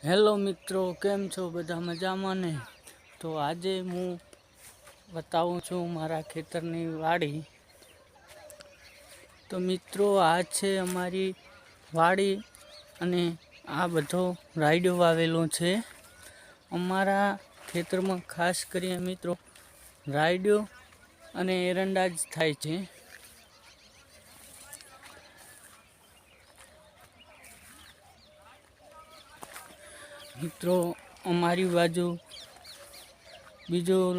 Hello મિત્રો, કેમ છો? બધા મજામાં ને? તો આજે હું બતાવું છું મારા ખેતરની વાડી. તો મિત્રો, આ છે અમારી વાડી અને આ બધો રાયડો વાવેલો છે. અમારા ખેતરમાં ખાસ કરીને મિત્રો રાયડો અને એરંડા જ થાય છે. મિત્રો, અમારી બાજુ બીજું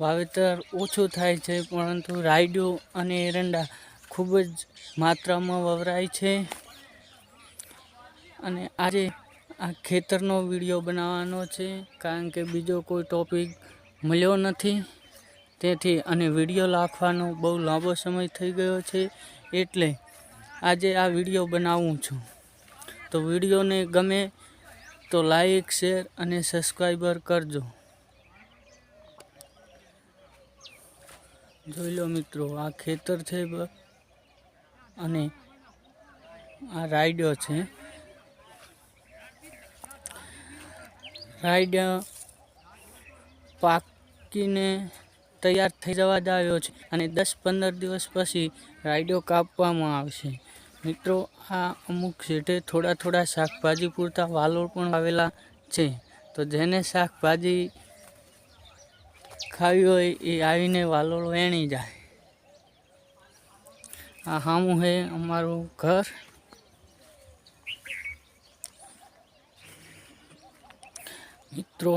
વાવેતર ઓછું થાય છે, પરંતુ રાયડો અને એરંડા ખૂબ જ માત્રામાં વવરાય છે. અને આજે આ ખેતરનો વિડીયો બનાવવાનો છે, કારણ કે બીજો કોઈ ટોપિક મળ્યો નથી. તેથી અને વિડીયો નાખવાનો બહુ લાંબો સમય થઈ ગયો છે, એટલે આજે આ વિડીયો બનાવું છું. તો વિડીયોને ગમે તો લાઈક, શેર અને સબસ્ક્રાઈબર કરજો. જોઈ લો મિત્રો, આ ખેતર છે અને આ રાયડો છે. રાયડો પાકીને તૈયાર થઈ જવા જ આવ્યો છે અને 10-15 દિવસ પછી રાયડો કાપવામાં આવશે. મિત્રો, આ અમુક શેઠે થોડા શાકભાજી પૂરતા વાલોળ પણ આવેલા છે. તો જેને શાકભાજી ખાવી હોય એ આવીને વાલોળ વેણી જાય. આ સામું છે અમારું ઘર. મિત્રો,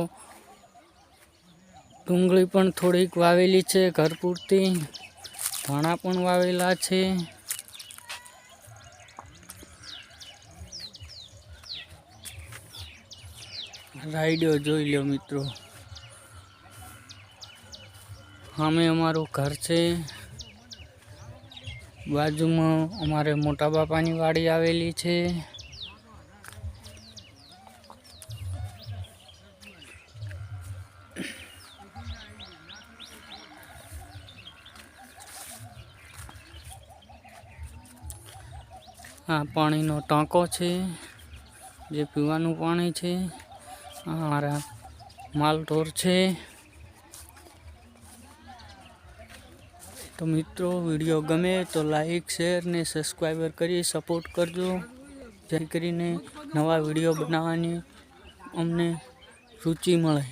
ડુંગળી પણ થોડીક વાવેલી છે ઘર પૂરતી. ધાણા પણ વાવેલા છે. રાયડો જોઈ લો મિત્રો. સામે અમારું ઘર છે. બાજુમાં અમારે મોટા બાપાની વાડી આવેલી છે. આ પાણીનો ટાંકો છે, જે પીવાનું પાણી છે. અમારા માલઢોર છે. તો મિત્રો, વિડીયો ગમે તો લાઈક, શેર ને સબસ્ક્રાઈબર કરી સપોર્ટ કરજો, જેથી કરીને નવા વિડીયો બનાવવાની અમને રુચિ મળે.